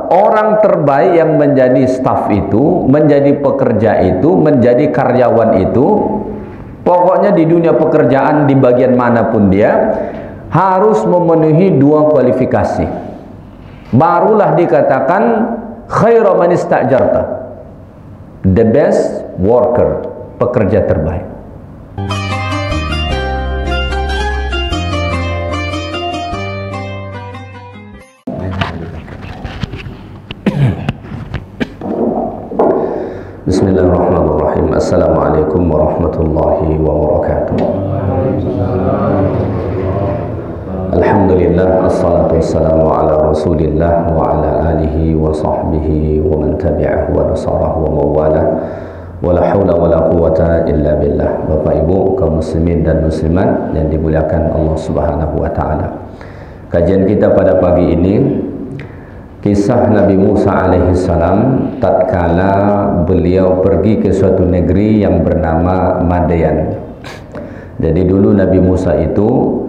orang terbaik yang menjadi staf itu, menjadi pekerja itu, menjadi karyawan itu, pokoknya di dunia pekerjaan di bagian manapun dia harus memenuhi 2 kualifikasi. Barulah dikatakan khairu man istajarta, the best worker, pekerja terbaik. Bismillahirrahmanirrahim. Assalamualaikum warahmatullahi wabarakatuh. Alhamdulillah, assalatu wassalamu ala rasulillah wa ala alihi wa sahbihi wa man tabi'ahu wa nasarahu wa mawala wa la hawla wa la quwata illa billah. Bapak Ibu kaum muslimin dan muslimat yang dimuliakan Allah Subhanahu wa taala. Kajian kita pada pagi ini kisah Nabi Musa alaihissalam tatkala beliau pergi ke suatu negeri yang bernama Madian. Jadi dulu Nabi Musa itu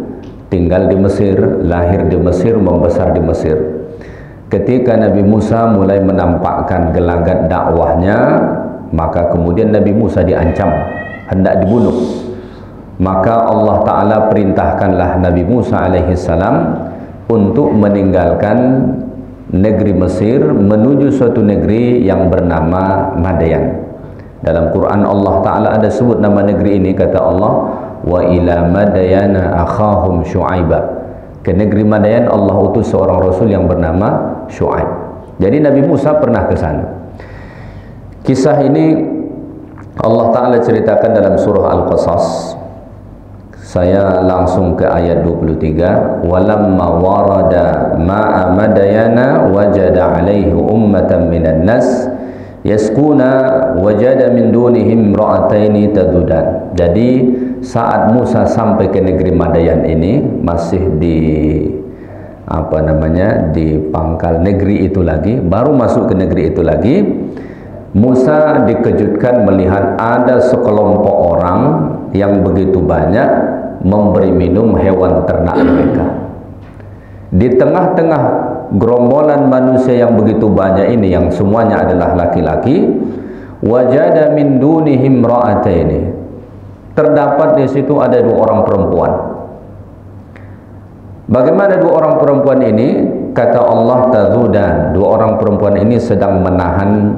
tinggal di Mesir, lahir di Mesir, membesar di Mesir. Ketika Nabi Musa mulai menampakkan gelagat dakwahnya, maka kemudian Nabi Musa diancam, hendak dibunuh. Maka Allah Ta'ala perintahkanlah Nabi Musa alaihissalam untuk meninggalkan negeri Mesir menuju suatu negeri yang bernama Madian. Dalam Quran Allah Ta'ala ada sebut nama negeri ini, kata Allah, wa ila Madyana akhahum Syu'aiba. Ke negeri Madian Allah utus seorang rasul yang bernama Syu'aib. Jadi Nabi Musa pernah ke sana. Kisah ini Allah Ta'ala ceritakan dalam surah Al-Qasas. Saya langsung ke ayat 23. Walamma warada ma'a Madyana wajada alaihi ummatan minan nas yaskuna wajada min dunihim ra'ataini tadudan. Jadi saat Musa sampai ke negeri Madian ini, masih di di pangkal negeri itu lagi, baru masuk ke negeri itu lagi, Musa dikejutkan melihat ada sekelompok orang yang begitu banyak memberi minum hewan ternak mereka. Di tengah-tengah gerombolan manusia yang begitu banyak ini, yang semuanya adalah laki-laki, wajada min dunihim ra'ataini, terdapat di situ ada 2 orang perempuan. Bagaimana 2 orang perempuan ini? Kata Allah, tazudan, 2 orang perempuan ini sedang menahan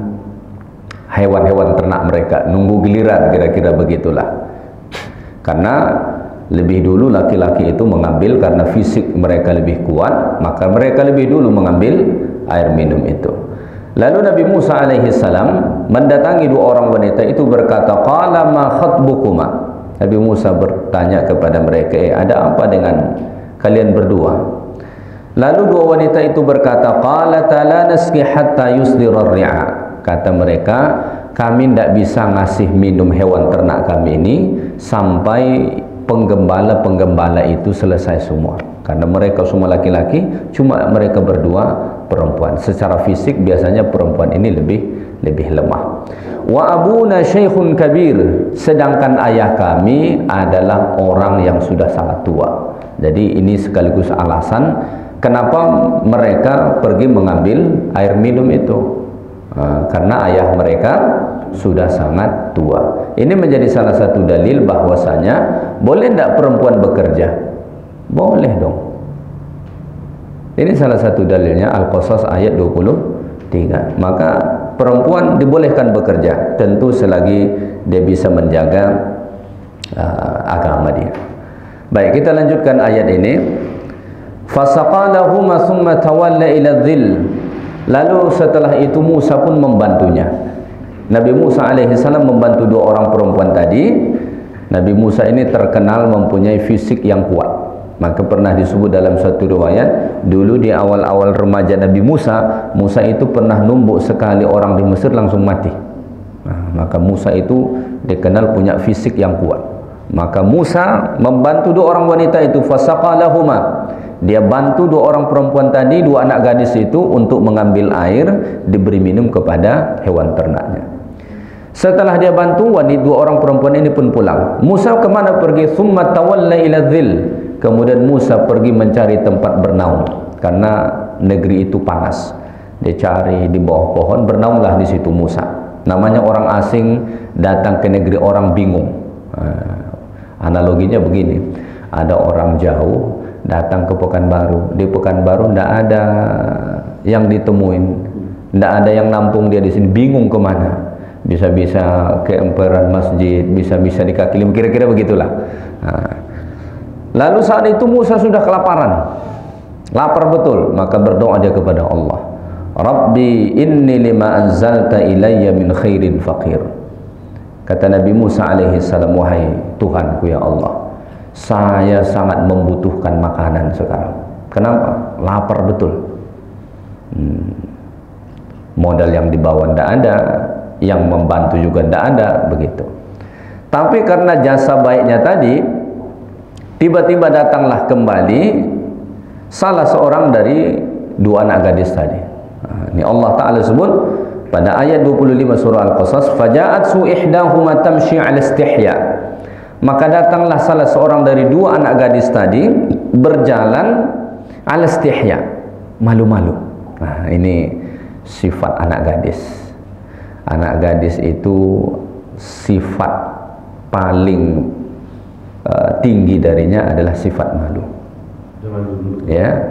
hewan-hewan ternak mereka, nunggu giliran, kira-kira begitulah. Karena lebih dulu laki-laki itu mengambil, karena fisik mereka lebih kuat, maka mereka lebih dulu mengambil air minum itu. Lalu Nabi Musa alaihissalam mendatangi 2 orang wanita itu, berkata, qala ma khatbukuma. Nabi Musa bertanya kepada mereka, ada apa dengan kalian berdua? Lalu 2 wanita itu berkata, qalata la nasqi hatta yusdira ar-ri'a. Kata mereka, kami tidak bisa ngasih minum hewan ternak kami ini sampai penggembala-penggembala itu selesai semua. Karena mereka semua laki-laki, cuma mereka berdua perempuan. Secara fisik biasanya perempuan ini lebih lemah. Wa abuna syekhun kabir, sedangkan ayah kami adalah orang yang sudah sangat tua. Jadi ini sekaligus alasan kenapa mereka pergi mengambil air minum itu. Karena ayah mereka sudah sangat tua. Ini menjadi salah satu dalil bahwasanya boleh tidak perempuan bekerja? Boleh dong. Ini salah satu dalilnya Al-Qasas ayat 23. Maka perempuan dibolehkan bekerja, tentu selagi dia bisa menjaga agama dia. Baik, kita lanjutkan ayat ini. Fasaqalahuma thumma tawalla ila dhil. Lalu setelah itu Musa pun membantunya. Nabi Musa alaihissalam membantu 2 orang perempuan tadi. Nabi Musa ini terkenal mempunyai fisik yang kuat. Maka pernah disebut dalam suatu riwayat, dulu di awal-awal remaja Nabi Musa, Musa itu pernah numbuk sekali orang di Mesir langsung mati. Maka Musa itu dikenal punya fisik yang kuat. Maka Musa membantu 2 orang wanita itu, fasaqalahuma. Dia bantu 2 orang perempuan tadi, 2 anak gadis itu untuk mengambil air, diberi minum kepada hewan ternaknya. Setelah dia bantu, 2 orang perempuan ini pun pulang. Musa kemana pergi? Thumma tawalla ila dhil. Kemudian Musa pergi mencari tempat bernaung, karena negeri itu panas. Dia cari di bawah pohon, bernaunglah di situ Musa. Namanya orang asing datang ke negeri orang bingung. Analoginya begini, ada orang jauh datang ke Pekanbaru. Di Pekanbaru tidak ada yang ditemuin, tidak ada yang nampung dia di sini, bingung kemana. Bisa-bisa ke emperan masjid, bisa-bisa di kaki lima, kira-kira begitulah. Lalu saat itu Musa sudah kelaparan, lapar betul, maka berdoa dia kepada Allah, Rabbi inni lima anzalta ilayya min khairin faqir. Kata Nabi Musa alaihi salam, wahai Tuhanku ya Allah, saya sangat membutuhkan makanan sekarang. Kenapa? Lapar betul. Modal yang dibawa tidak ada, yang membantu juga tidak ada, begitu. Tapi karena jasa baiknya tadi, tiba-tiba datanglah kembali salah seorang dari dua anak gadis tadi. Ini Allah Ta'ala sebut pada ayat 25 surah Al-Qasas, faja'at su'ihdahuma tamshi 'ala istihya. Maka datanglah salah seorang dari dua anak gadis tadi berjalan 'ala istihya, malu-malu. Nah, ini sifat anak gadis. Anak gadis itu sifat paling tinggi darinya adalah sifat malu. Ya,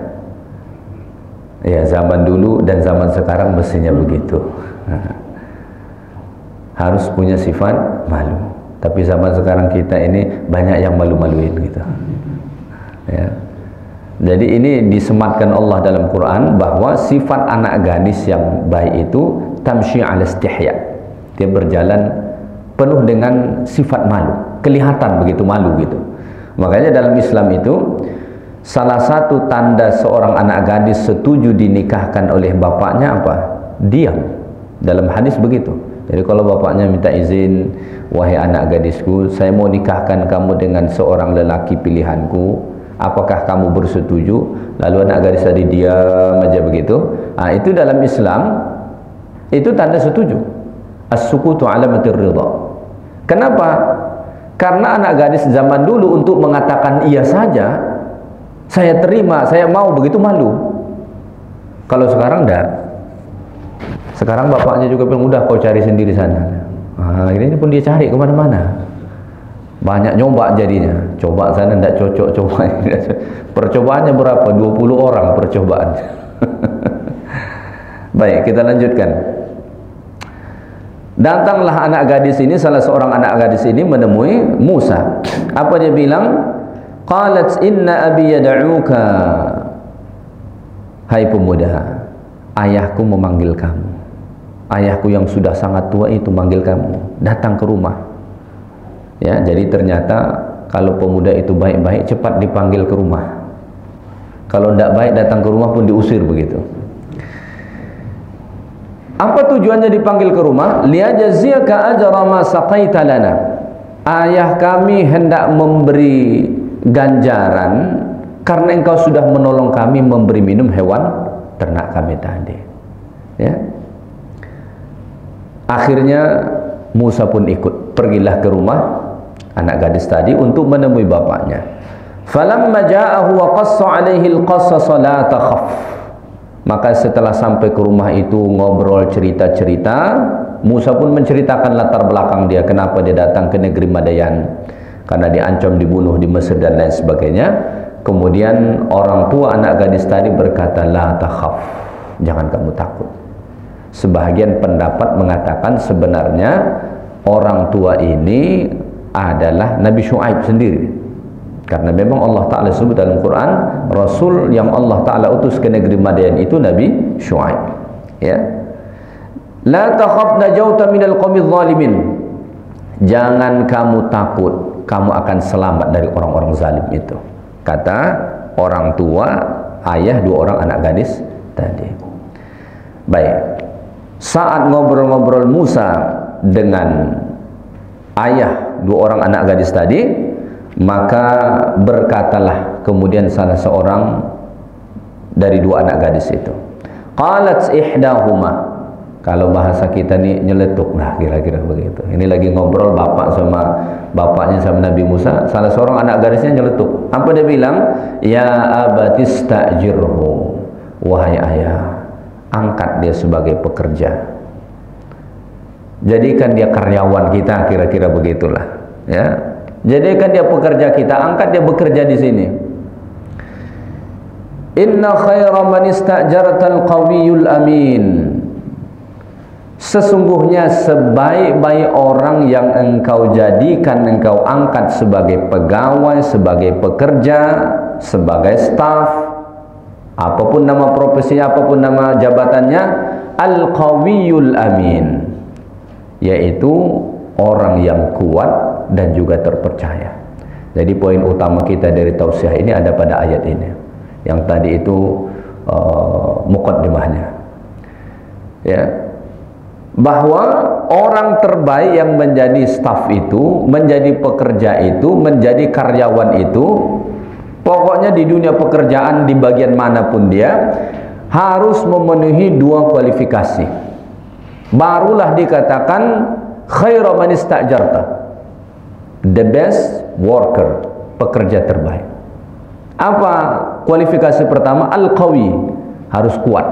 ya, zaman dulu dan zaman sekarang mestinya begitu. Harus punya sifat malu. Tapi zaman sekarang kita ini banyak yang malu-maluin gitu. Ya. Jadi ini disematkan Allah dalam Quran bahwa sifat anak gadis yang baik itu tamshi 'ala istihya. Dia berjalan penuh dengan sifat malu, kelihatan begitu malu gitu. Makanya dalam Islam itu salah satu tanda seorang anak gadis setuju dinikahkan oleh bapaknya apa? Diam. Dalam hadis begitu. Jadi kalau bapaknya minta izin, wahai anak gadisku, saya mau nikahkan kamu dengan seorang lelaki pilihanku, apakah kamu bersetuju? Lalu anak gadis tadi diam aja begitu. Itu dalam Islam itu tanda setuju. As-sukutu alamatir ridha. Kenapa? Karena anak gadis zaman dulu untuk mengatakan iya saja, saya terima, saya mau, begitu malu. Kalau sekarang enggak. Sekarang bapaknya juga bilang, udah kau cari sendiri sana. Ini pun dia cari kemana-mana. Banyak nyoba jadinya. Coba sana enggak cocok, coba. Percobaannya berapa? 20 orang percobaan. Baik, kita lanjutkan. Datanglah anak gadis ini, salah seorang anak gadis ini menemui Musa. Apa dia bilang? Qalat inna abi yad'uka. Hai pemuda, ayahku memanggil kamu. Ayahku yang sudah sangat tua itu manggil kamu, datang ke rumah. Ya, jadi ternyata kalau pemuda itu baik-baik cepat dipanggil ke rumah. Kalau tidak baik datang ke rumah pun diusir begitu. Apa tujuannya dipanggil ke rumah? Liyajziyaka ajra ma saqaita lana. Ayah kami hendak memberi ganjaran karena engkau sudah menolong kami memberi minum hewan ternak kami tadi. Ya. Akhirnya Musa pun ikut, pergilah ke rumah anak gadis tadi untuk menemui bapaknya. Falamma ja'ahu wa qassa 'alaihi al-qasas la takhaf. Maka setelah sampai ke rumah itu ngobrol cerita-cerita, Musa pun menceritakan latar belakang dia, kenapa dia datang ke negeri Madayan, karena diancam dibunuh di Mesir dan lain sebagainya. Kemudian orang tua anak gadis tadi berkata, la takhaf, jangan kamu takut. Sebahagian pendapat mengatakan sebenarnya orang tua ini adalah Nabi Syuaib sendiri, karena memang Allah Ta'ala sebut dalam Quran, Rasul yang Allah Ta'ala utus ke negeri Madian itu Nabi Syuaib. Ya, la takhaf najauta minal qawmi zalimin. Jangan kamu takut, kamu akan selamat dari orang-orang zalim itu, kata orang tua ayah dua orang anak gadis tadi. Baik, saat ngobrol-ngobrol Musa dengan ayah dua orang anak gadis tadi, maka berkatalah kemudian salah seorang dari dua anak gadis itu, qalat ihdahuma. Kalau bahasa kita nih nyeletuk, nah kira-kira begitu. Ini lagi ngobrol bapak sama bapaknya sama Nabi Musa, salah seorang anak gadisnya nyeletuk. Apa dia bilang? Ya abatistajirhu, wahai ayah, angkat dia sebagai pekerja. Jadikan dia karyawan kita, kira-kira begitulah, ya. Jadikan dia pekerja kita, angkat dia bekerja di sini. Inna khaira man ista'jartal qawiyul amin. Sesungguhnya sebaik-baik orang yang engkau jadikan, engkau angkat sebagai pegawai, sebagai pekerja, sebagai staf, apapun nama profesinya, apapun nama jabatannya, al-qawiyul amin, yaitu orang yang kuat dan juga terpercaya. Jadi poin utama kita dari tausiah ini ada pada ayat ini. Yang tadi itu muqaddimahnya, ya, bahwa orang terbaik yang menjadi staf itu, menjadi pekerja itu, menjadi karyawan itu, pokoknya di dunia pekerjaan di bagian manapun dia harus memenuhi dua kualifikasi. Barulah dikatakan khairu man ista'jarta, the best worker, pekerja terbaik. Apa kualifikasi pertama? Al-qawi, harus kuat.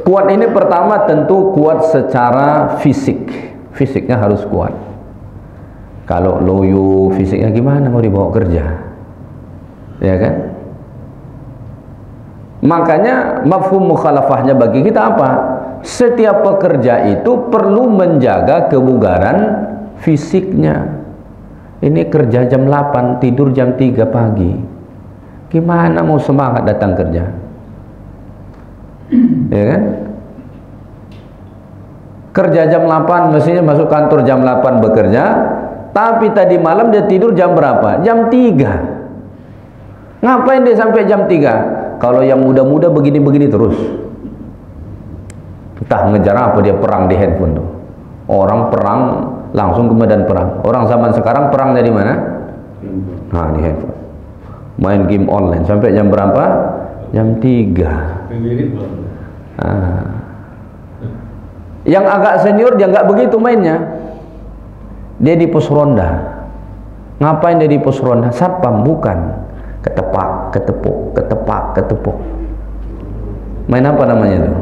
Kuat ini pertama tentu kuat secara fisik, fisiknya harus kuat. Kalau loyo fisiknya gimana mau dibawa kerja, ya kan? Makanya mafhum mukhalafahnya bagi kita apa? Setiap pekerja itu perlu menjaga kebugaran fisiknya. Ini kerja jam 8, tidur jam 3 pagi. Gimana mau semangat datang kerja? Ya kan? Kerja jam 8, mestinya masuk kantor jam 8 bekerja, tapi tadi malam dia tidur jam berapa? Jam 3. Ngapain dia sampai jam 3? Kalau yang muda-muda begini-begini terus. Entah ngejar apa dia, perang di handphone tuh. Orang perang langsung ke medan perang. Orang zaman sekarang perang dari mana? Nah, di handphone. Main game online sampai jam berapa? Jam 3. Nah. Yang agak senior dia nggak begitu mainnya. Dia di pos ronda. Ngapain dia di pos ronda? Satpam bukan. Ketepak, ketepuk, ketepak, ketepuk. Main apa namanya itu?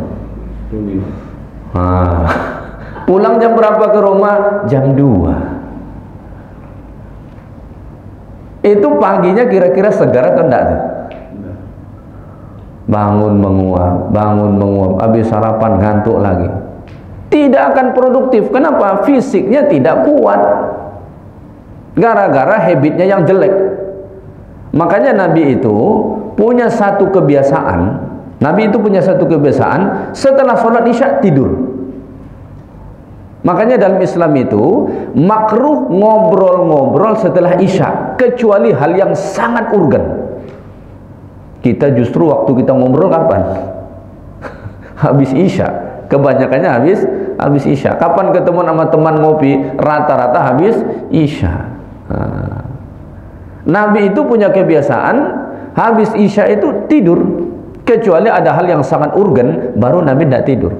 Nah. Pulang jam berapa ke rumah? Jam 2. Itu paginya kira-kira segar atau enggak tuh? Bangun menguap, habis sarapan ngantuk lagi. Tidak akan produktif. Kenapa? Fisiknya tidak kuat. Gara-gara habitnya yang jelek. Makanya Nabi itu punya satu kebiasaan. Setelah sholat isya tidur. Makanya dalam Islam itu makruh ngobrol-ngobrol setelah isya, kecuali hal yang sangat urgen. Kita justru waktu kita ngobrol kapan? Habis isya. Kebanyakannya habis isya. Kapan ketemu sama teman ngopi? Rata-rata habis isya. Nabi itu punya kebiasaan habis isya itu tidur, kecuali ada hal yang sangat urgen baru Nabi tidak tidur.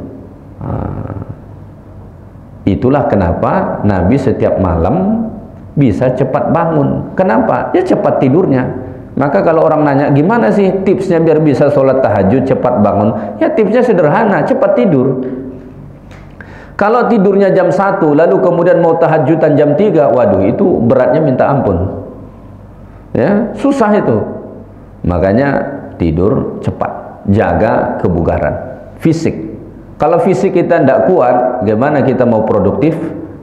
Itulah kenapa Nabi setiap malam bisa cepat bangun. Kenapa? Ya cepat tidurnya. Maka kalau orang nanya gimana sih tipsnya biar bisa sholat tahajud cepat bangun, ya tipsnya sederhana, cepat tidur. Kalau tidurnya jam 1 lalu kemudian mau tahajudan jam 3, waduh itu beratnya minta ampun. Ya, susah itu. Makanya tidur cepat, jaga kebugaran fisik. Kalau fisik kita tidak kuat, gimana kita mau produktif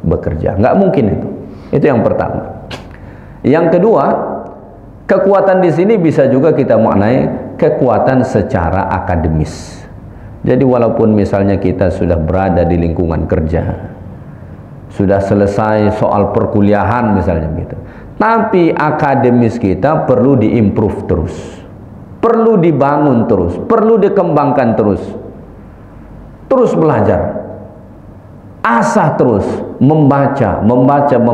bekerja? Nggak mungkin itu. Itu yang pertama. Yang kedua, kekuatan di sini bisa juga kita maknai kekuatan secara akademis. Jadi walaupun misalnya kita sudah berada di lingkungan kerja, sudah selesai soal perkuliahan misalnya gitu, tapi akademis kita perlu diimprove terus, perlu dibangun terus, perlu dikembangkan terus. Terus belajar, asah terus, membaca, belajar.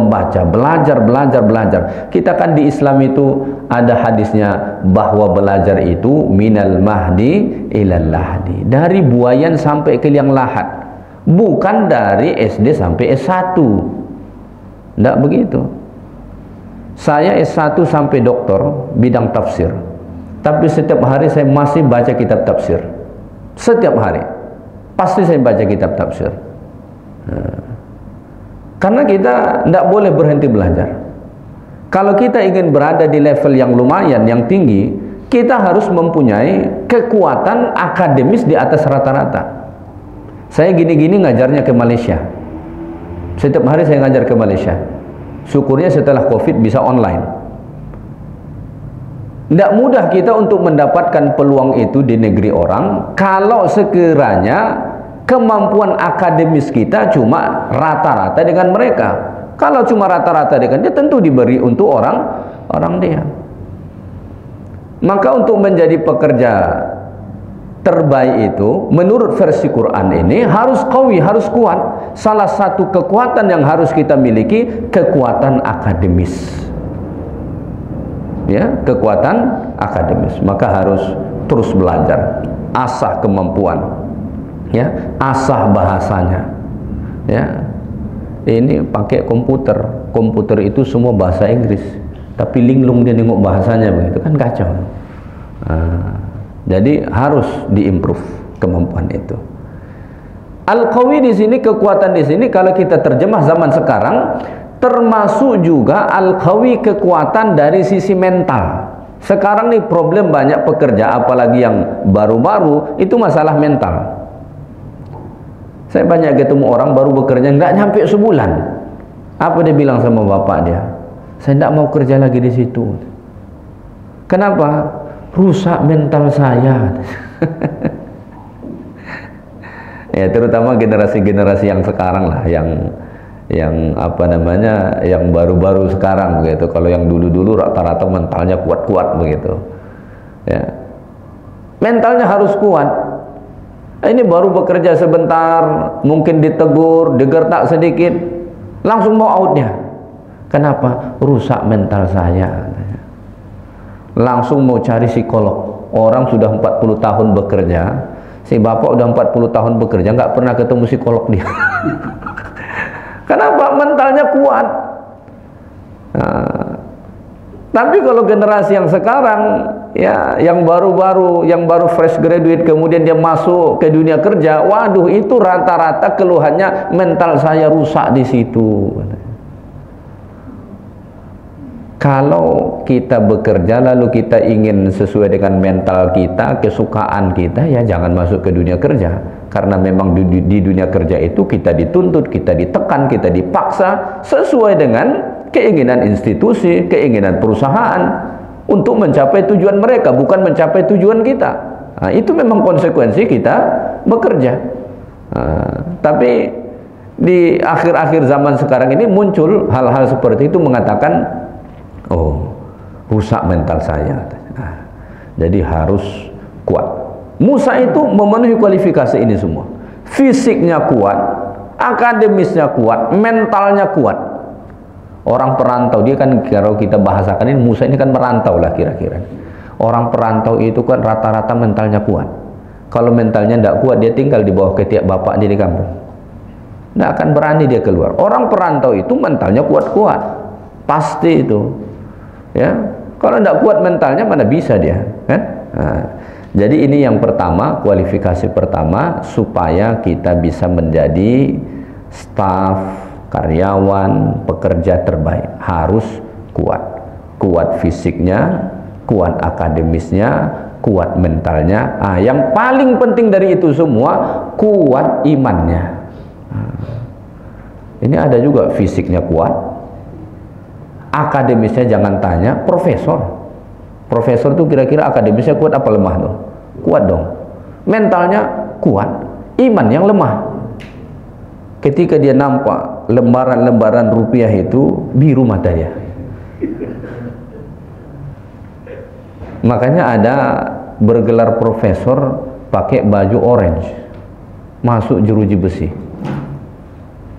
Kita kan di Islam itu ada hadisnya bahwa belajar itu minal mahdi ilal lahdi, dari buayan sampai ke liang lahat, bukan dari SD sampai S1. Tidak begitu. Saya S1 sampai doktor bidang tafsir, Tapi setiap hari saya masih baca kitab tafsir. Setiap hari pasti saya baca kitab tafsir. Karena kita tidak boleh berhenti belajar. Kalau kita ingin berada di level yang lumayan, yang tinggi, kita harus mempunyai kekuatan akademis di atas rata-rata. Saya gini-gini ngajarnya ke Malaysia. Setiap hari saya ngajar ke Malaysia. Syukurnya setelah COVID bisa online. Tidak mudah kita untuk mendapatkan peluang itu di negeri orang kalau sekiranya kemampuan akademis kita cuma rata-rata dengan mereka. Kalau cuma rata-rata dengan dia, tentu diberi untuk orang dia. Maka untuk menjadi pekerja terbaik itu menurut versi Quran ini harus qawi, harus kuat. Salah satu kekuatan yang harus kita miliki, kekuatan akademis. Ya, kekuatan akademis. Maka harus terus belajar, asah kemampuan, ya, asah bahasanya. Ya, ini pakai komputer itu semua bahasa Inggris, tapi linglung dia nengok bahasanya, begitu kan kacau. Jadi harus diimprove kemampuan itu. Al-qawi di sini, kekuatan di sini kalau kita terjemah zaman sekarang, termasuk juga al-qawi kekuatan dari sisi mental. Sekarang nih problem banyak pekerja, apalagi yang baru-baru, itu masalah mental. Saya banyak ketemu orang baru bekerja nggak nyampe sebulan. Apa dia bilang sama bapak dia? Saya tidak mau kerja lagi di situ. Kenapa? Rusak mental saya. Ya, terutama generasi-generasi yang sekarang lah, yang apa namanya, yang baru-baru sekarang begitu. Kalau yang dulu-dulu rata-rata mentalnya kuat-kuat begitu. Ya. Mentalnya harus kuat. Ini baru bekerja sebentar, mungkin ditegur, digertak sedikit, langsung mau outnya. Kenapa? Rusak mental saya. Langsung mau cari psikolog. Orang sudah 40 tahun bekerja, si bapak udah 40 tahun bekerja, nggak pernah ketemu psikolog dia. Kenapa? Mentalnya kuat. Tapi kalau generasi yang sekarang, ya, yang baru-baru, yang baru fresh graduate, kemudian dia masuk ke dunia kerja, waduh, itu rata-rata keluhannya mental saya rusak di situ. Kalau kita bekerja lalu kita ingin sesuai dengan mental kita, kesukaan kita, ya jangan masuk ke dunia kerja. Karena memang di dunia kerja itu kita dituntut, kita ditekan, kita dipaksa sesuai dengan keinginan institusi, keinginan perusahaan untuk mencapai tujuan mereka, bukan mencapai tujuan kita. Nah, itu memang konsekuensi kita bekerja. Tapi di akhir-akhir zaman sekarang ini muncul hal-hal seperti itu, mengatakan, oh, rusak mental saya. Jadi harus kuat. Musa itu memenuhi kualifikasi ini semua. Fisiknya kuat, akademisnya kuat, mentalnya kuat. Orang perantau, dia kan, kalau kita bahasakan ini, Musa ini kan merantau lah kira-kira. Orang perantau itu kan rata-rata mentalnya kuat. Kalau mentalnya tidak kuat, dia tinggal di bawah ketiak bapak dia di kampung, tidak akan berani dia keluar. Orang perantau itu mentalnya kuat-kuat, pasti itu. Ya, kalau tidak kuat mentalnya, mana bisa dia, kan? Jadi ini yang pertama, kualifikasi pertama supaya kita bisa menjadi staf, karyawan, pekerja terbaik, harus kuat. Kuat fisiknya, kuat akademisnya, kuat mentalnya. Yang paling penting dari itu semua, kuat imannya. Ini ada juga fisiknya kuat, akademisnya jangan tanya. Profesor tuh kira-kira akademisnya kuat apa lemah tuh? Kuat dong. Mentalnya kuat, iman yang lemah. Ketika dia nampak lembaran-lembaran rupiah itu, biru mata dia. Makanya ada bergelar profesor pakai baju orange, masuk jeruji besi.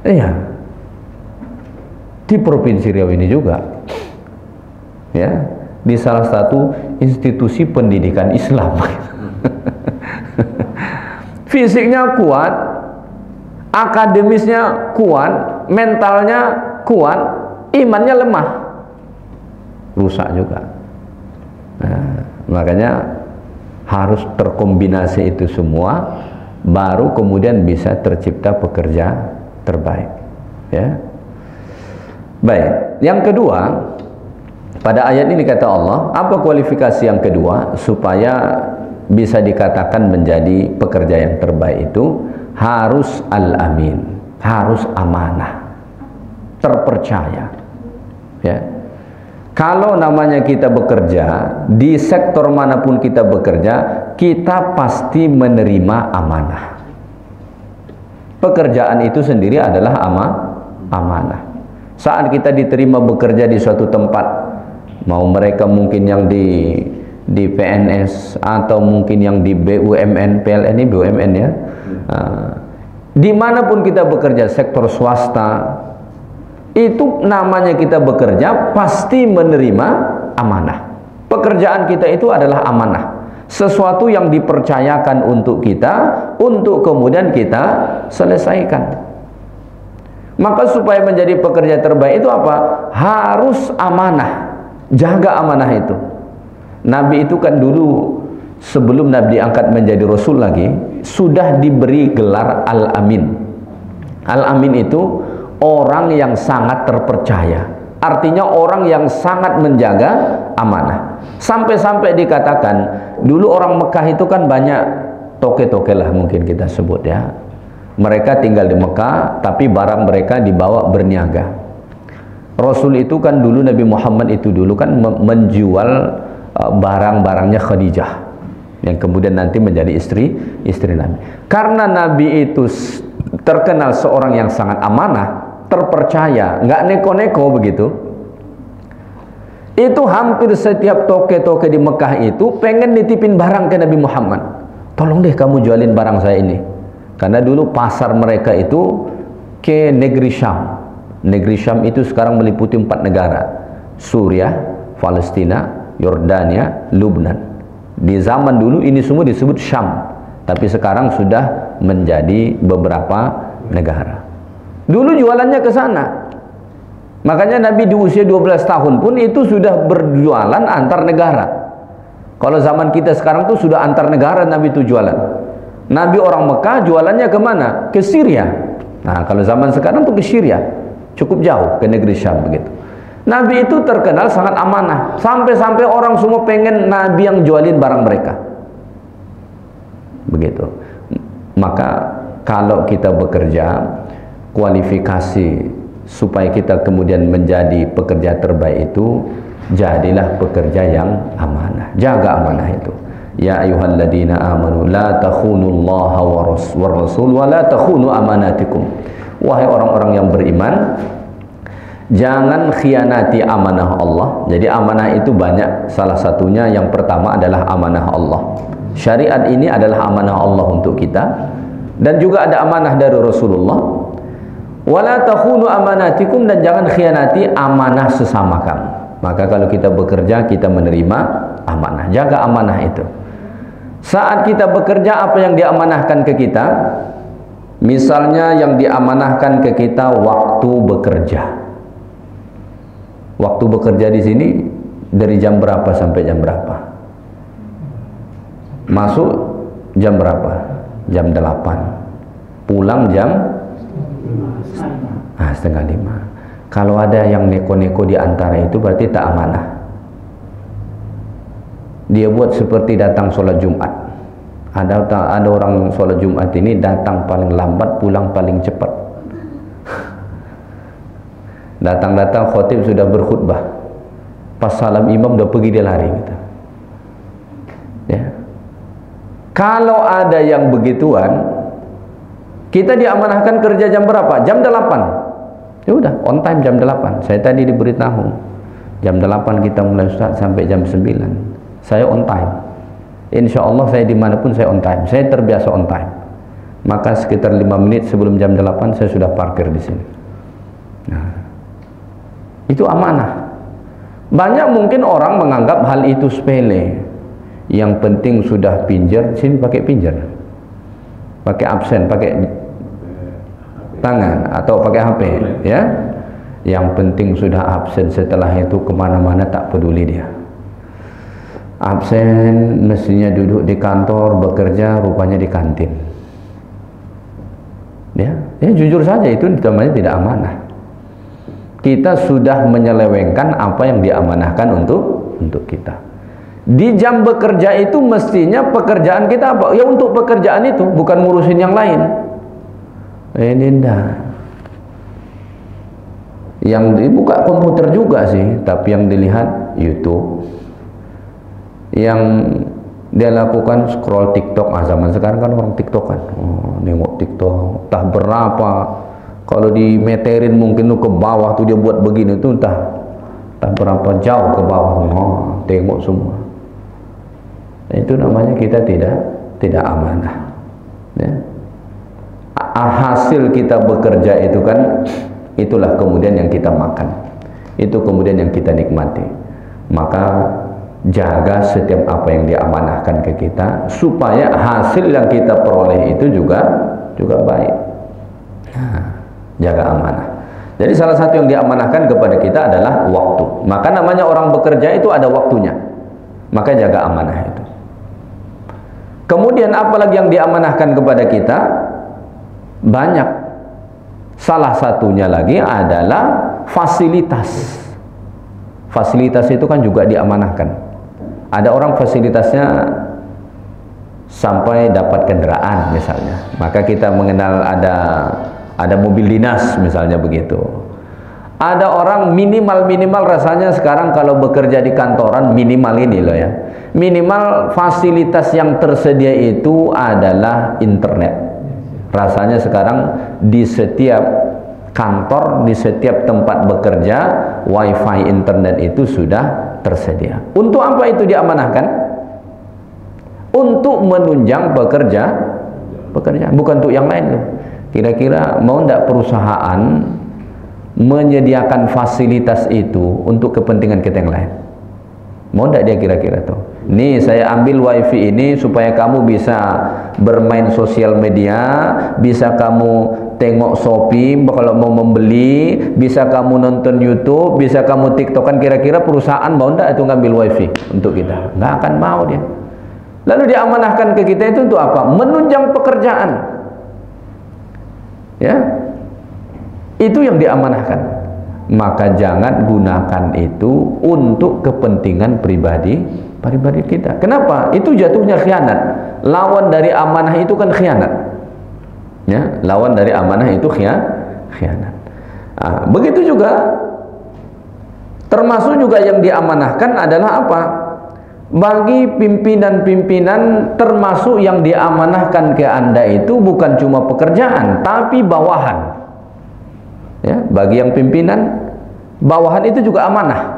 Iya, di Provinsi Riau ini juga, ya, di salah satu institusi pendidikan Islam. Fisiknya kuat, akademisnya kuat, mentalnya kuat, imannya lemah, rusak juga. Nah, makanya harus terkombinasi itu semua, baru kemudian bisa tercipta pekerja terbaik. Ya. Baik, yang kedua, pada ayat ini kata Allah, apa kualifikasi yang kedua supaya bisa dikatakan menjadi pekerja yang terbaik itu? Harus al-amin, harus amanah, terpercaya. Ya. Kalau namanya kita bekerja, di sektor manapun kita bekerja, kita pasti menerima amanah. Pekerjaan itu sendiri adalah amanah. Saat kita diterima bekerja di suatu tempat, mau mereka mungkin yang di PNS atau mungkin yang di BUMN, PLN ini BUMN ya, dimanapun kita bekerja, sektor swasta, itu namanya kita bekerja pasti menerima amanah. Pekerjaan kita itu adalah amanah, sesuatu yang dipercayakan untuk kita, untuk kemudian kita selesaikan. Maka supaya menjadi pekerja terbaik itu apa? Harus amanah, jaga amanah itu. Nabi itu kan dulu sebelum Nabi diangkat menjadi Rasul lagi, sudah diberi gelar Al-Amin. Al-Amin itu orang yang sangat terpercaya, artinya orang yang sangat menjaga amanah. Sampai-sampai dikatakan dulu orang Mekah itu kan banyak toke-toke lah mungkin kita sebut ya. Mereka tinggal di Mekah, tapi barang mereka dibawa berniaga. Rasul itu kan dulu, Nabi Muhammad itu dulu kan menjual barang-barangnya Khadijah, yang kemudian nanti menjadi istri Nabi. Karena Nabi itu terkenal seorang yang sangat amanah, terpercaya, nggak neko-neko begitu. Itu hampir setiap toke-toke di Mekah itu pengen nitipin barang ke Nabi Muhammad. Tolong deh kamu jualin barang saya ini. Karena dulu pasar mereka itu ke negeri Syam. Negeri Syam itu sekarang meliputi 4 negara. Suriah, Palestina, Yordania, Lubnan. Di zaman dulu ini semua disebut Syam, tapi sekarang sudah menjadi beberapa negara. Dulu jualannya ke sana. Makanya Nabi di usia 12 tahun pun itu sudah berjualan antar negara. Kalau zaman kita sekarang tuh sudah antar negara Nabi itu jualan. Nabi orang Mekah jualannya kemana? Ke Syria. Nah, kalau zaman sekarang tuh ke Syria, cukup jauh, ke negeri Syam begitu. Nabi itu terkenal sangat amanah, sampai-sampai orang semua pengen Nabi yang jualin barang mereka. Begitu. Maka kalau kita bekerja, kualifikasi supaya kita kemudian menjadi pekerja terbaik itu, jadilah pekerja yang amanah, jaga amanah itu. Ya ayyuhalladzina amanu la takhunullaha war rasul wa la takhunu amanatikum. Wahai orang-orang yang beriman, jangan khianati amanah Allah. Jadi amanah itu banyak, salah satunya yang pertama adalah amanah Allah. Syariat ini adalah amanah Allah untuk kita, dan juga ada amanah dari Rasulullah. Wala takhunu amanatikum, dan jangan khianati amanah sesama kamu. Maka kalau kita bekerja, kita menerima amanah, jaga amanah itu. Saat kita bekerja, apa yang diamanahkan ke kita? Misalnya yang diamanahkan ke kita waktu bekerja. Waktu bekerja di sini dari jam berapa sampai jam berapa? Masuk jam berapa? Jam 8. Pulang jam setengah 5. Kalau ada yang neko-neko di antara itu berarti tak amanah. Dia buat seperti datang sholat Jumat. Ada orang sholat Jumat ini datang paling lambat, pulang paling cepat. Datang-datang khotib sudah berkhutbah, pas salam imam udah pergi, dia lari gitu. Ya. Kalau ada yang begituan, kita diamanahkan kerja jam berapa? Jam 8. Ya udah, on time jam 8. Saya tadi diberitahu jam 8 kita mulai Ustaz sampai jam 9. Saya on time. Insya Allah saya dimanapun saya on time. Saya terbiasa on time. Maka sekitar 5 menit sebelum jam 8 saya sudah parkir di sini. Nah, itu amanah. Banyak mungkin orang menganggap hal itu sepele. Yang penting sudah pinjer, sini pakai pinjer, pakai absen, pakai tangan atau pakai HP, ya. Yang penting sudah absen, setelah itu kemana-mana tak peduli dia. absen, mestinya duduk di kantor bekerja, rupanya di kantin. Ya jujur saja itu namanya tidak amanah. Kita sudah menyelewengkan apa yang diamanahkan untuk kita. Di jam bekerja itu mestinya pekerjaan kita apa? Ya untuk pekerjaan itu, bukan ngurusin yang lain. Ini enggak. Yang dibuka komputer juga sih, tapi yang dilihat YouTube. Yang dia lakukan scroll TikTok. Zaman sekarang kan orang TikTok kan. Nengok TikTok, entah berapa. Kalau dimeterin mungkin tuh ke bawah tuh dia buat begini tuh entah berapa jauh ke bawah. Tengok semua. Itu namanya kita tidak amanah. Ya. Hasil kita bekerja itu kan, itulah kemudian yang kita makan, itu kemudian yang kita nikmati. Maka jaga setiap apa yang diamanahkan ke kita, supaya hasil yang kita peroleh itu juga baik. Nah, jaga amanah. Jadi salah satu yang diamanahkan kepada kita adalah waktu. Maka namanya orang bekerja itu ada waktunya. Maka jaga amanah itu. Kemudian apalagi yang diamanahkan kepada kita? Banyak. Salah satunya lagi adalah fasilitas. Fasilitas itu kan juga diamanahkan. Ada orang fasilitasnya sampai dapat kendaraan misalnya, maka kita mengenal ada mobil dinas misalnya begitu. Ada orang minimal rasanya sekarang kalau bekerja di kantoran minimal ini loh ya. Minimal fasilitas yang tersedia itu adalah internet. Rasanya sekarang di setiap kantor, di setiap tempat bekerja, wifi internet itu sudah tersedia. Untuk apa itu diamanahkan? Untuk menunjang pekerja, bukan untuk yang lain loh. Kira-kira mau tidak perusahaan menyediakan fasilitas itu untuk kepentingan kita yang lain? Mau tidak dia kira-kira tuh? Nih saya ambil wifi ini supaya kamu bisa bermain sosial media, bisa kamu tengok Shopee kalau mau membeli, bisa kamu nonton YouTube, bisa kamu TikTokan. Kira-kira perusahaan mau tidak itu ngambil wifi untuk kita? Nggak akan mau dia. Lalu diamanahkan ke kita itu untuk apa? Menunjang pekerjaan. Ya, itu yang diamanahkan. Maka jangan gunakan itu untuk kepentingan pribadi kita. Kenapa? Itu jatuhnya khianat. Lawan dari amanah itu kan khianat. Ya, lawan dari amanah itu khianat. Begitu juga termasuk juga yang diamanahkan adalah apa? Bagi pimpinan-pimpinan, termasuk yang diamanahkan ke Anda itu bukan cuma pekerjaan, tapi bawahan. Ya, bagi yang pimpinan, bawahan itu juga amanah.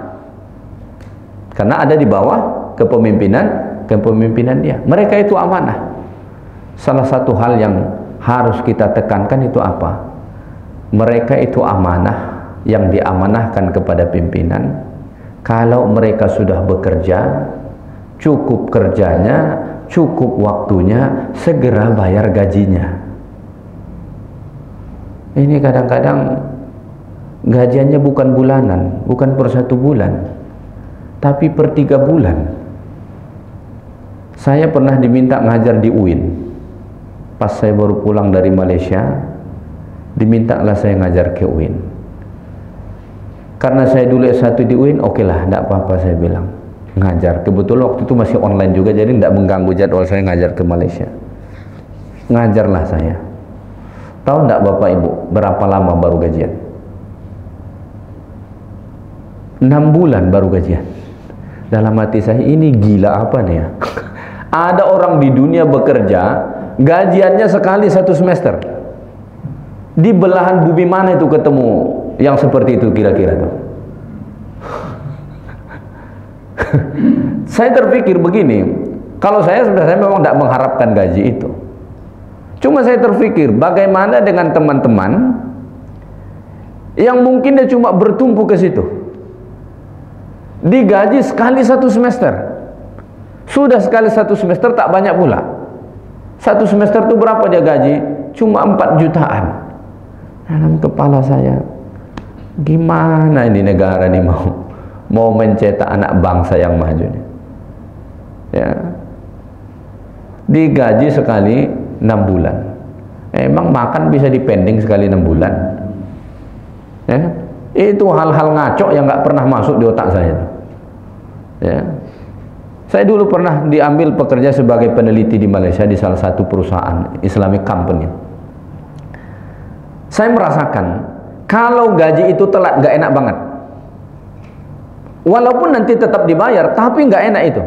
Karena ada di bawah kepemimpinan dia. Mereka itu amanah. Salah satu hal yang harus kita tekankan itu apa? Mereka itu amanah yang diamanahkan kepada pimpinan. Kalau mereka sudah bekerja, cukup kerjanya, cukup waktunya, segera bayar gajinya. Ini kadang-kadang gajiannya bukan bulanan, bukan per 1 bulan, tapi per 3 bulan. Saya pernah diminta ngajar di UIN. Pas saya baru pulang dari Malaysia, dimintalah saya ngajar ke UIN. Karena saya dulu S1 di UIN, oke lah, tidak apa-apa saya bilang. Ngajar. Kebetulan waktu itu masih online juga, jadi tidak mengganggu jadwal saya ngajar ke Malaysia. Ngajarlah saya. Tahu tidak Bapak Ibu, berapa lama baru gajian? 6 bulan baru gajian. Dalam hati saya, ini gila apa nih ya? Ada orang di dunia bekerja, gajiannya sekali 1 semester. Di belahan bumi mana itu ketemu yang seperti itu kira-kira tuh? Saya terpikir begini, kalau saya sebenarnya memang tidak mengharapkan gaji itu. Cuma saya terpikir bagaimana dengan teman-teman yang mungkin dia cuma bertumpu ke situ. Digaji sekali 1 semester. Sudah sekali 1 semester tak banyak pula. 1 semester itu berapa dia gaji? Cuma 4 jutaan. Dalam kepala saya, gimana ini negara ini mau mencetak anak bangsa yang maju? Ya. Digaji sekali 6 bulan. Emang makan bisa dipending sekali 6 bulan? Ya. Itu hal-hal ngaco yang nggak pernah masuk di otak saya. Ya. Saya dulu pernah diambil pekerja sebagai peneliti di Malaysia di salah satu perusahaan Islamic company. Saya merasakan kalau gaji itu telat nggak enak banget. Walaupun nanti tetap dibayar, tapi nggak enak itu.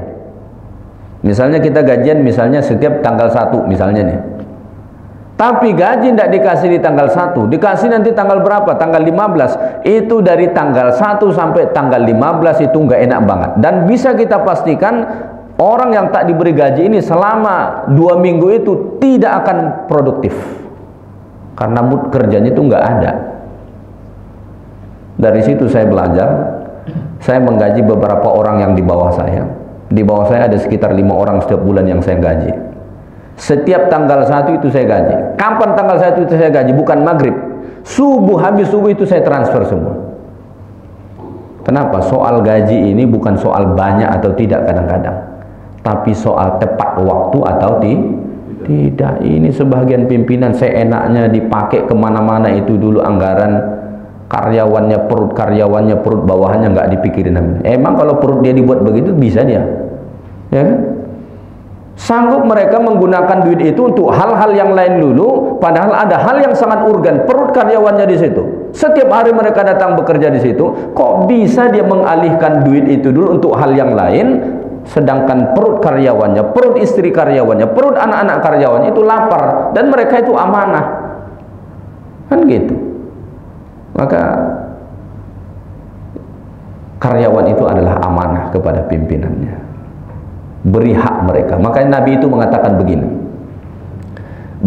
Misalnya kita gajian misalnya setiap tanggal 1 misalnya nih. Tapi gaji tidak dikasih di tanggal 1, dikasih nanti tanggal berapa? Tanggal 15. Itu dari tanggal 1 sampai tanggal 15 itu nggak enak banget. Dan bisa kita pastikan orang yang tak diberi gaji ini selama 2 minggu itu tidak akan produktif. Karena mood kerjanya itu nggak ada. Dari situ saya belajar. Saya menggaji beberapa orang yang di bawah saya. Di bawah saya ada sekitar 5 orang setiap bulan yang saya gaji. Setiap tanggal 1 itu saya gaji. Kapan tanggal 1 itu saya gaji? Bukan maghrib. Subuh, habis subuh itu saya transfer semua. Kenapa? Soal gaji ini bukan soal banyak atau tidak kadang-kadang, tapi soal tepat waktu atau tidak. Ini sebagian pimpinan seenaknya dipakai kemana-mana itu dulu anggaran. Karyawannya perut bawahannya nggak dipikirin. Emang kalau perut dia dibuat begitu bisa dia, ya kan? Sanggup mereka menggunakan duit itu untuk hal-hal yang lain dulu, padahal ada hal yang sangat urgen, perut karyawannya di situ. Setiap hari mereka datang bekerja di situ, kok bisa dia mengalihkan duit itu dulu untuk hal yang lain, sedangkan perut karyawannya, perut istri karyawannya, perut anak-anak karyawannya itu lapar dan mereka itu amanah, kan gitu. Maka karyawan itu adalah amanah kepada pimpinannya. Beri hak mereka. Makanya Nabi itu mengatakan begini,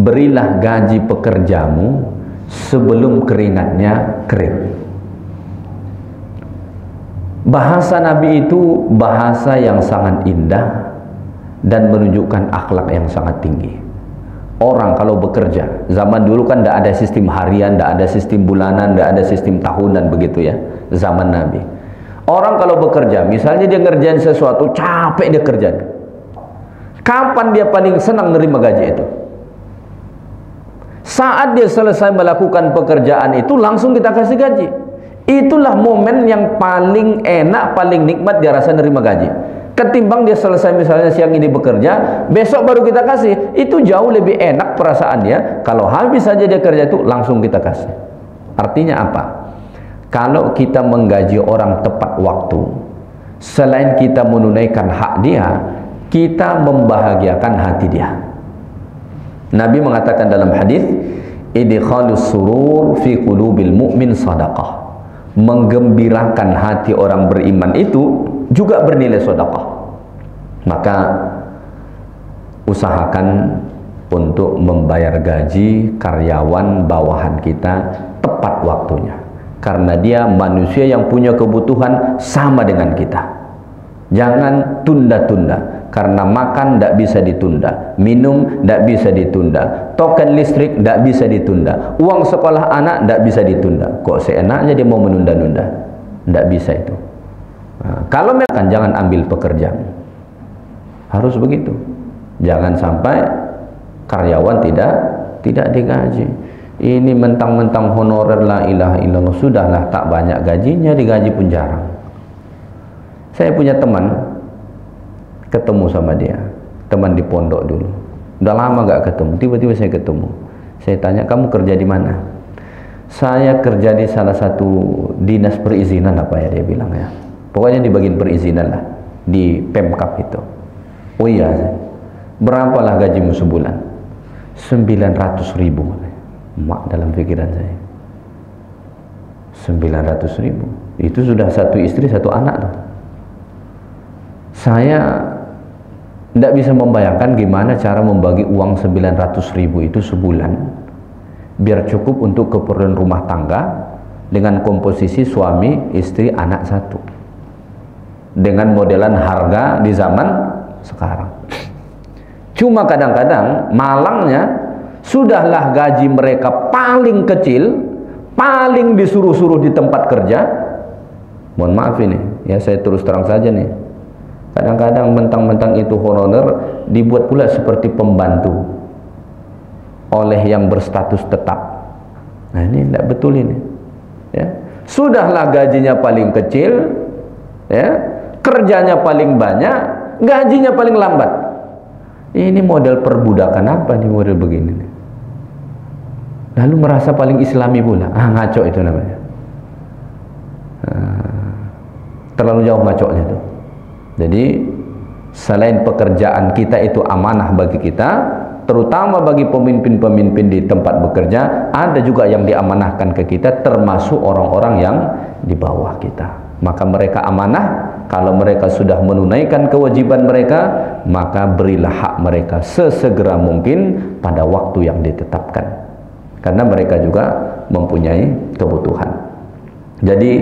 berilah gaji pekerjamu sebelum keringatnya kering. Bahasa Nabi itu bahasa yang sangat indah dan menunjukkan akhlak yang sangat tinggi. Orang kalau bekerja, zaman dulu kan tidak ada sistem harian, tidak ada sistem bulanan, tidak ada sistem tahunan begitu ya, zaman Nabi. Orang kalau bekerja, misalnya dia ngerjain sesuatu, capek dia kerja. Kapan dia paling senang nerima gaji itu? Saat dia selesai melakukan pekerjaan itu, langsung kita kasih gaji. Itulah momen yang paling enak, paling nikmat dia rasa nerima gaji. Ketimbang dia selesai misalnya siang ini bekerja, besok baru kita kasih. Itu jauh lebih enak perasaan dia. Kalau habis saja dia kerja itu, langsung kita kasih. Artinya apa? Kalau kita menggaji orang tepat waktu, selain kita menunaikan hak dia, kita membahagiakan hati dia. Nabi mengatakan dalam hadis, idkhalus surur fi qulubil mu'min sadaqah. Menggembirakan hati orang beriman itu juga bernilai sedekah. Maka usahakan untuk membayar gaji karyawan bawahan kita tepat waktunya, karena dia manusia yang punya kebutuhan sama dengan kita. Jangan tunda-tunda, karena makan tidak bisa ditunda, minum tidak bisa ditunda, token listrik tidak bisa ditunda, uang sekolah anak tidak bisa ditunda. Kok seenaknya dia mau menunda-nunda? Tidak bisa itu. Nah, kalau memang jangan ambil pekerjaan, harus begitu. Jangan sampai karyawan tidak digaji. Ini mentang-mentang honorer la ilaha illallah, sudahlah tak banyak gajinya, digaji pun jarang. Saya punya teman, ketemu sama dia, teman di pondok dulu, udah lama gak ketemu, tiba-tiba saya ketemu. Saya tanya, kamu kerja di mana? Saya kerja di salah satu dinas perizinan apa ya, dia bilang ya, pokoknya di bagian perizinan lah, di Pemkap itu. Oh iya, berapalah gajimu sebulan? 900.000. Mak, dalam pikiran saya, 900.000 itu sudah satu istri satu anak tuh. Saya tidak bisa membayangkan gimana cara membagi uang 900.000 itu sebulan biar cukup untuk keperluan rumah tangga dengan komposisi suami, istri, anak satu, dengan modelan harga di zaman sekarang. Cuma kadang-kadang malangnya, sudahlah gaji mereka paling kecil, paling disuruh-suruh di tempat kerja. Mohon maaf ini ya, saya terus terang saja nih, Kadang-kadang mentang-mentang itu honorer dibuat pula seperti pembantu oleh yang berstatus tetap. Nah, ini tidak betul ini. Ya. Sudahlah gajinya paling kecil, ya, kerjanya paling banyak, gajinya paling lambat. Ini model perbudakan apa nih model begini? Lalu merasa paling islami pula. Ngaco itu namanya. Terlalu jauh ngacoknya tuh. Jadi selain pekerjaan kita itu amanah bagi kita, terutama bagi pemimpin-pemimpin di tempat bekerja, ada juga yang diamanahkan ke kita, termasuk orang-orang yang di bawah kita. Maka mereka amanah. Kalau mereka sudah menunaikan kewajiban mereka, maka berilah hak mereka sesegera mungkin pada waktu yang ditetapkan, karena mereka juga mempunyai kebutuhan. Jadi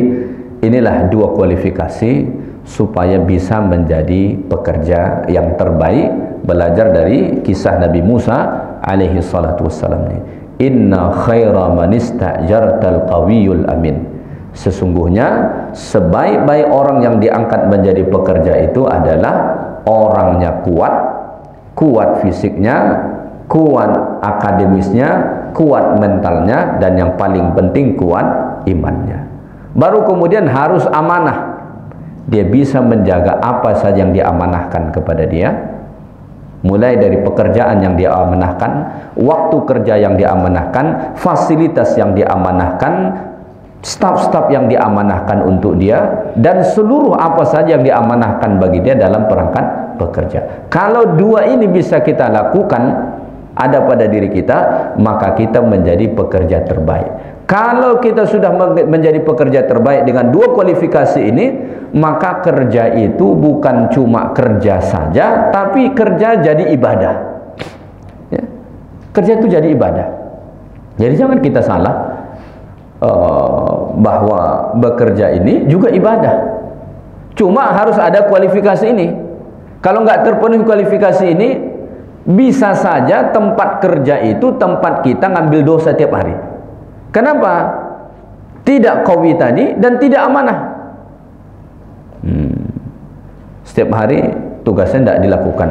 inilah dua kualifikasi supaya bisa menjadi pekerja yang terbaik. Belajar dari kisah Nabi Musa alaihi salatu wassalam ini. Inna khaira man istajartal qawiyul amin. Sesungguhnya sebaik-baik orang yang diangkat menjadi pekerja itu adalah orangnya kuat, kuat fisiknya, kuat akademisnya, kuat mentalnya, dan yang paling penting kuat imannya. Baru kemudian harus amanah. Dia bisa menjaga apa saja yang diamanahkan kepada dia, mulai dari pekerjaan yang diamanahkan, waktu kerja yang diamanahkan, fasilitas yang diamanahkan, staf-staf yang diamanahkan untuk dia, dan seluruh apa saja yang diamanahkan bagi dia dalam perangkat bekerja. Kalau dua ini bisa kita lakukan, ada pada diri kita, maka kita menjadi pekerja terbaik. Kalau kita sudah menjadi pekerja terbaik dengan dua kualifikasi ini, maka kerja itu bukan cuma kerja saja, tapi kerja jadi ibadah. Ya. Kerja itu jadi ibadah. Jadi jangan kita salah bahwa bekerja ini juga ibadah. Cuma harus ada kualifikasi ini. Kalau nggak terpenuhi kualifikasi ini, bisa saja tempat kerja itu tempat kita ngambil dosa tiap hari. Kenapa? Tidak qawi tadi dan tidak amanah. Setiap hari tugasnya tidak dilakukan,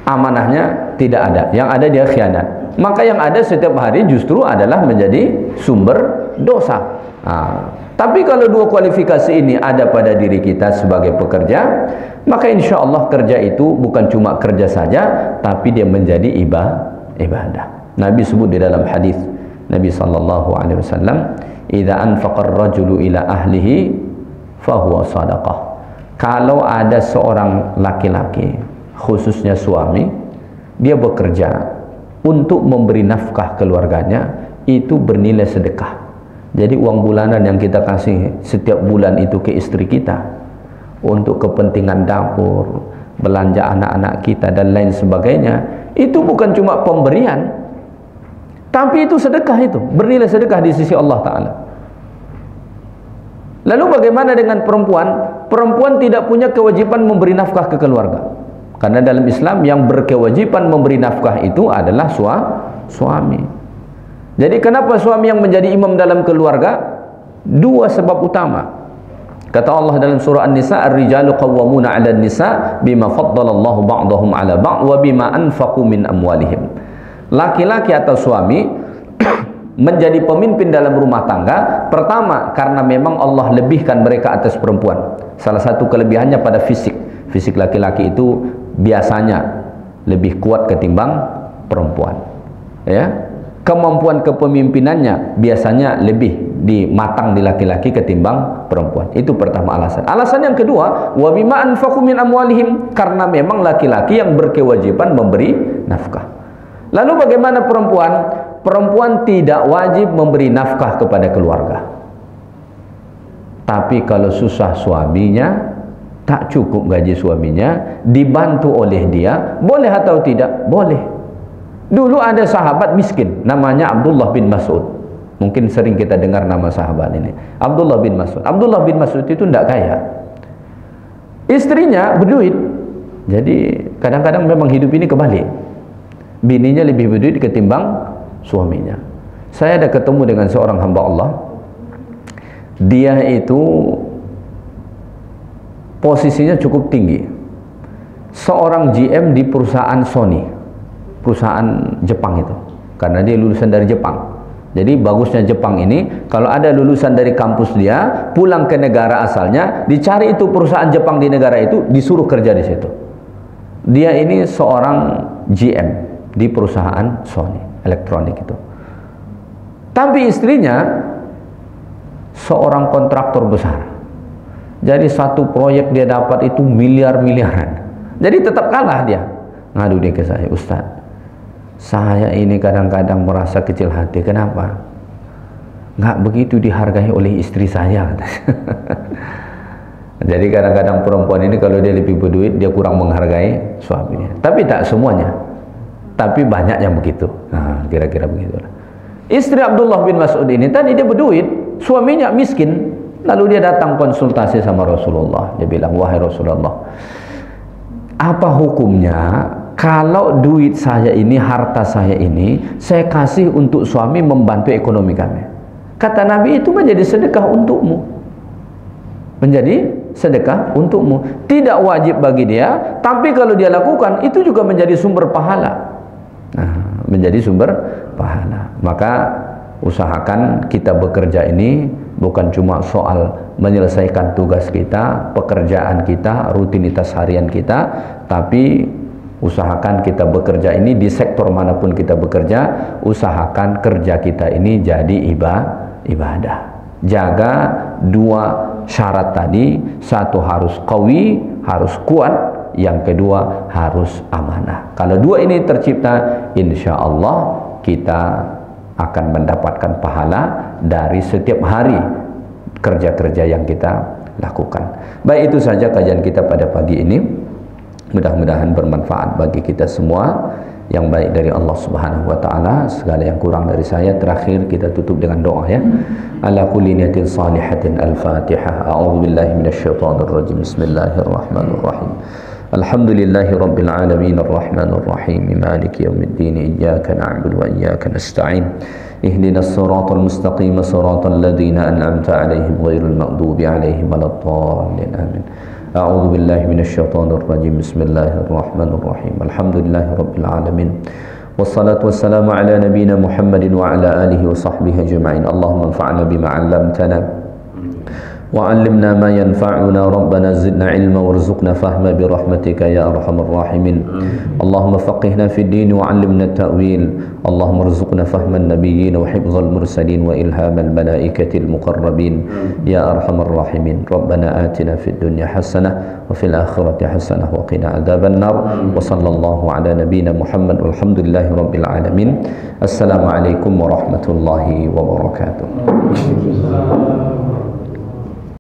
amanahnya tidak ada, yang ada dia khianat. Maka yang ada setiap hari justru adalah menjadi sumber dosa. Tapi kalau dua kualifikasi ini ada pada diri kita sebagai pekerja, maka insya Allah kerja itu bukan cuma kerja saja, tapi dia menjadi ibadah. Nabi sebut di dalam hadis Nabi SAW, "Idza anfaqa ar-rajulu ila ahlihi fahuwa shadaqah." Kalau ada seorang laki-laki, khususnya suami, dia bekerja untuk memberi nafkah keluarganya, itu bernilai sedekah. Jadi uang bulanan yang kita kasih setiap bulan itu ke istri kita untuk kepentingan dapur, belanja anak-anak kita dan lain sebagainya, itu bukan cuma pemberian, tapi itu sedekah, itu bernilai sedekah di sisi Allah Ta'ala. Lalu bagaimana dengan perempuan? Perempuan tidak punya kewajiban memberi nafkah ke keluarga, karena dalam Islam yang berkewajiban memberi nafkah itu adalah suami. Jadi kenapa suami yang menjadi imam dalam keluarga? Dua sebab utama. Kata Allah dalam surah An-Nisa, "Ar-rijalu qawwamuna 'alan nisa bima faddalallahu ba'dahum 'ala ba'd wa bima anfaqu min amwalihim." Laki-laki atau suami menjadi pemimpin dalam rumah tangga, pertama karena memang Allah lebihkan mereka atas perempuan. Salah satu kelebihannya pada fisik. Fisik laki-laki itu biasanya lebih kuat ketimbang perempuan. Ya. Kemampuan kepemimpinannya biasanya lebih matang di laki-laki ketimbang perempuan. Itu pertama alasan. Alasan yang kedua, wa bima anfaqu min amwalihim, karena memang laki-laki yang berkewajiban memberi nafkah. Lalu bagaimana perempuan? Perempuan tidak wajib memberi nafkah kepada keluarga. Tapi kalau susah suaminya, tak cukup gaji suaminya, dibantu oleh dia, boleh atau tidak? Boleh. Dulu ada sahabat miskin, namanya Abdullah bin Mas'ud. Mungkin sering kita dengar nama sahabat ini, Abdullah bin Mas'ud. Abdullah bin Mas'ud itu tidak kaya, istrinya berduit. Jadi kadang-kadang memang hidup ini kebalik, bininya lebih berduit ketimbang suaminya. Saya ada ketemu dengan seorang hamba Allah, dia itu posisinya cukup tinggi, seorang GM di perusahaan Sony, perusahaan Jepang itu, karena dia lulusan dari Jepang. Jadi bagusnya Jepang ini, kalau ada lulusan dari kampus dia pulang ke negara asalnya, dicari itu perusahaan Jepang di negara itu, disuruh kerja di situ. Dia ini seorang GM di perusahaan Sony elektronik itu. Tapi istrinya seorang kontraktor besar. Jadi satu proyek dia dapat itu miliar-miliaran. Jadi tetap kalah dia. Ngadu dia ke saya, Ustaz, saya ini kadang-kadang merasa kecil hati. Kenapa? Nggak begitu dihargai oleh istri saya. Jadi kadang-kadang perempuan ini kalau dia lebih berduit, dia kurang menghargai suaminya. Tapi tak semuanya. Tapi banyak yang begitu. Nah, kira-kira begitu. Istri Abdullah bin Mas'ud ini tadi dia berduit, suaminya miskin. Lalu dia datang konsultasi sama Rasulullah. Dia bilang, wahai Rasulullah, apa hukumnya kalau duit saya ini, harta saya ini, saya kasih untuk suami membantu ekonomi kami? Kata Nabi, itu menjadi sedekah untukmu. Menjadi sedekah untukmu. Tidak wajib bagi dia, tapi kalau dia lakukan, itu juga menjadi sumber pahala. Nah, menjadi sumber pahala. Maka usahakan kita bekerja ini bukan cuma soal menyelesaikan tugas kita, pekerjaan kita, rutinitas harian kita, tapi usahakan kita bekerja ini di sektor manapun kita bekerja, usahakan kerja kita ini jadi ibadah. Jaga dua syarat tadi, satu harus qawi, harus kuat, yang kedua harus amanah. Kalau dua ini tercipta, insya Allah kita akan mendapatkan pahala dari setiap hari kerja-kerja yang kita lakukan. Baik, itu saja kajian kita pada pagi ini. Mudah-mudahan bermanfaat bagi kita semua. Yang baik dari Allah Subhanahu wa taala, segala yang kurang dari saya. Terakhir kita tutup dengan doa ya. Ala kulli niyatin salihatin. Al-Fatihah. A'udzu billahi minasyaitonir rajim. Bismillahirrahmanirrahim. Alhamdulillahi rabbil alamin arrahmanir rahim maliki yaumiddin iyyaka na'budu wa iyyaka nasta'in ihdinas siratal mustaqim siratal ladzina an'amta 'alaihim ghairil maghdubi 'alaihim waladdallin amin. A'udzu billahi minasyaitonir rajim. Bismillahirrahmanirrahim. Alhamdulillahi rabbil alamin. Wassalatu wassalamu ala nabiyyina Muhammadin wa ala alihi wa sahbihi ajma'in. Allahumma anfa'na bima 'allamtana وعلمنا ما ينفعنا ربنا زدنا علما وارزقنا فهما برحمتك يا أرحم الراحمين اللهم فقهنا في الدين وعلمنا التأويل اللهم ارزقنا فهم النبيين وحفظ المرسلين وإلهام الملائكة المقربين يا أرحم الراحمين ربنا آتنا في الدنيا حسنة وفي الآخرة حسنة وقنا عذاب النار وصلى الله على نبينا محمد والحمد لله رب العالمين السلام عليكم ورحمة الله وبركاته.